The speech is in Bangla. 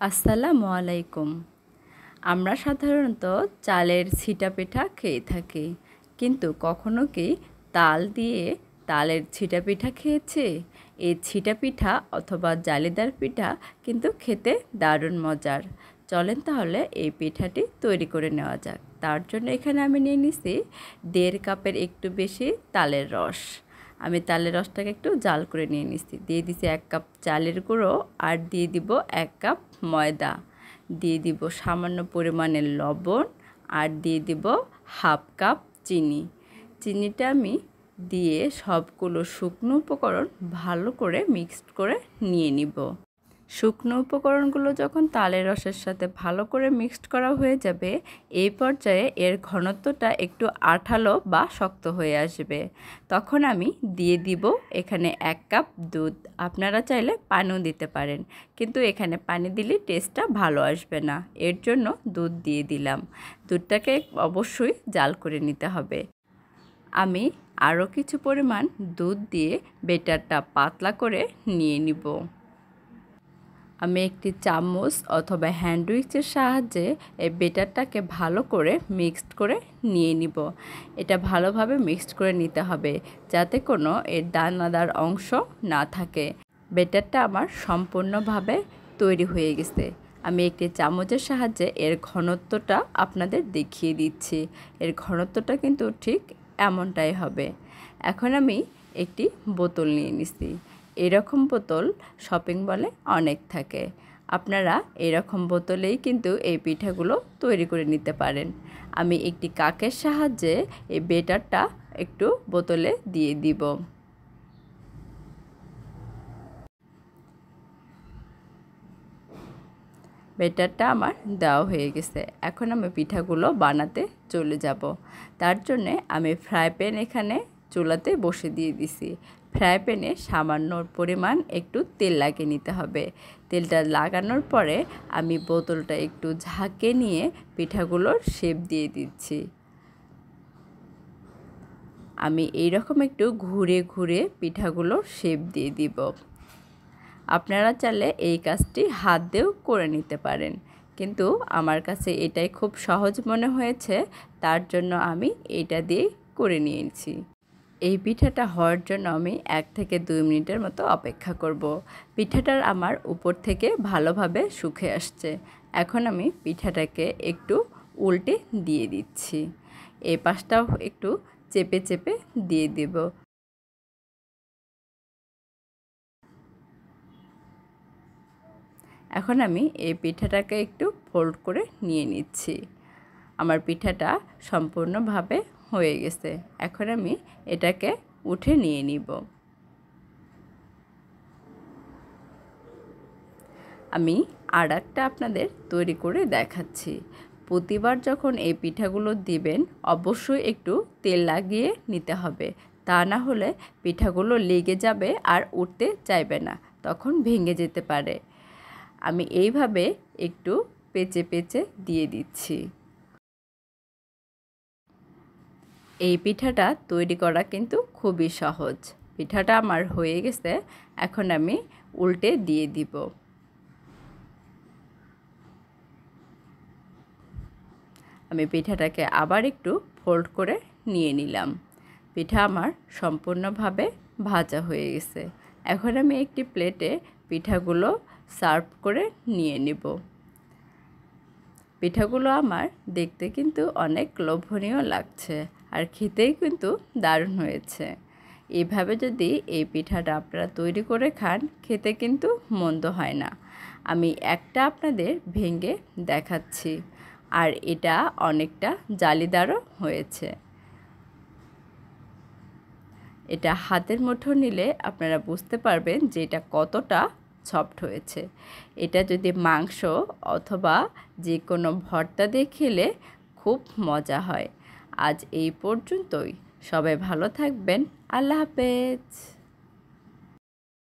আসসালামু আলাইকুম। আমরা সাধারণত চালের ছিটা পিঠা খেয়ে থাকি, কিন্তু কখনো কি তাল দিয়ে তালের ছিটা পিঠা খেয়েছে? এই ছিটা পিঠা অথবা জালিদার পিঠা কিন্তু খেতে দারুণ মজার। চলেন তাহলে এই পিঠাটি তৈরি করে নেওয়া যাক। তার জন্য এখানে আমি নিয়ে নিছি 1.5 কাপের একটু বেশি তালের রস। আমি তালের রসটাকে একটু জাল করে নিয়ে নিচ্ছি। দিয়ে দিছি 1 কাপ চালের গুঁড়ো, আর দিয়ে দিব 1 কাপ ময়দা, দিয়ে দিব সামান্য পরিমাণের লবণ, আর দিয়ে দিব 1/2 কাপ চিনি। চিনিটা আমি দিয়ে সবগুলো শুকনো উপকরণ ভালো করে মিক্সড করে নিয়ে নিব। শুকনো উপকরণগুলো যখন তালের রসের সাথে ভালো করে মিক্সড করা হয়ে যাবে, এই পর্যায়ে এর ঘনত্বটা একটু আঠালো বা শক্ত হয়ে আসবে। তখন আমি দিয়ে দিব এখানে 1 কাপ দুধ। আপনারা চাইলে পানিও দিতে পারেন, কিন্তু এখানে পানি দিলে টেস্টটা ভালো আসবে না, এর জন্য দুধ দিয়ে দিলাম। দুধটাকে অবশ্যই জাল করে নিতে হবে। আমি আরও কিছু পরিমাণ দুধ দিয়ে ব্যাটারটা পাতলা করে নিয়ে নিব। আমি একটি চামচ অথবা হ্যান্ড উইচের সাহায্যে এই ব্যাটারটাকে ভালো করে মিক্সড করে নিয়ে নিব। এটা ভালোভাবে মিক্সড করে নিতে হবে, যাতে কোনো এর দানাদার অংশ না থাকে। ব্যাটারটা আমার সম্পূর্ণভাবে তৈরি হয়ে গেছে। আমি একটি চামচের সাহায্যে এর ঘনত্বটা আপনাদের দেখিয়ে দিচ্ছি। এর ঘনত্বটা কিন্তু ঠিক এমনটাই হবে। এখন আমি একটি বোতল নিয়ে নিচ্ছি। এরকম বোতল শপিং মলে অনেক থাকে। আপনারা এরকম বোতলেই কিন্তু এই পিঠাগুলো তৈরি করে নিতে পারেন। আমি একটি কাকের সাহায্যে এই ব্যাটারটা একটু বোতলে দিয়ে দিব। ব্যাটারটা আমার দেওয়া হয়ে গেছে। এখন আমি পিঠাগুলো বানাতে চলে যাব। তার জন্যে আমি ফ্রাই প্যান এখানে চুলাতে বসে দিয়ে দিছি। ফ্রাই প্যানে সামান্য পরিমাণ একটু তেল লাগিয়ে নিতে হবে। তেলটা লাগানোর পরে আমি বোতলটা একটু ঝাঁকে নিয়ে পিঠাগুলোর শেপ দিয়ে দিচ্ছি। আমি এইরকম একটু ঘুরে ঘুরে পিঠাগুলোর শেপ দিয়ে দিব। আপনারা চাইলে এই কাজটি হাত দিয়েও করে নিতে পারেন, কিন্তু আমার কাছে এটাই খুব সহজ মনে হয়েছে, তার জন্য আমি এটা দিয়েই করে নিয়েছি। এই পিঠাটা হওয়ার জন্য আমি 1 থেকে 2 মিনিটের মতো অপেক্ষা করব। পিঠাটার আমার উপর থেকে ভালোভাবে শুকিয়ে আসছে। এখন আমি পিঠাটাকে একটু উল্টে দিয়ে দিচ্ছি। এই পাশটাও একটু চেপে চেপে দিয়ে দেব। এখন আমি এই পিঠাটাকে একটু ফোল্ড করে নিয়ে নিচ্ছি। আমার পিঠাটা সম্পূর্ণভাবে হয়ে গেছে। এখন আমি এটাকে উঠে নিয়ে নিব। আমি আরেকটা আপনাদের তৈরি করে দেখাচ্ছি। প্রতিবার যখন এই পিঠাগুলো দিবেন, অবশ্যই একটু তেল লাগিয়ে নিতে হবে। তা না হলে পিঠাগুলো লেগে যাবে আর উঠতে চাইবে না, তখন ভেঙে যেতে পারে। আমি এইভাবে একটু পেঁচে পেঁচে দিয়ে দিচ্ছি। এই পিঠাটা তৈরি করা কিন্তু খুবই সহজ। পিঠাটা আমার হয়ে গেছে। এখন আমি উল্টে দিয়ে দিব। আমি পিঠাটাকে আবার একটু ফোল্ড করে নিয়ে নিলাম। পিঠা আমার সম্পূর্ণভাবে ভাজা হয়ে গেছে। এখন আমি একটি প্লেটে পিঠাগুলো সার্ভ করে নিয়ে নিব। পিঠাগুলো আমার দেখতে কিন্তু অনেক লোভনীয় লাগছে, আর খেতেই কিন্তু দারুণ হয়েছে। এইভাবে যদি এই পিঠাটা আপনারা তৈরি করে খান, খেতে কিন্তু মন্দ হয় না। আমি একটা আপনাদের ভেঙে দেখাচ্ছি, আর এটা অনেকটা জালিদারও হয়েছে। এটা হাতের মুঠো নিলে আপনারা বুঝতে পারবেন যে এটা কতটা সফট হয়েছে। এটা যদি মাংস অথবা যে কোনো ভর্তা দিয়ে খেলে খুব মজা হয়। আজ এই পর্যন্তই। সবাই ভালো থাকবেন। আল্লাহ হাফেজ।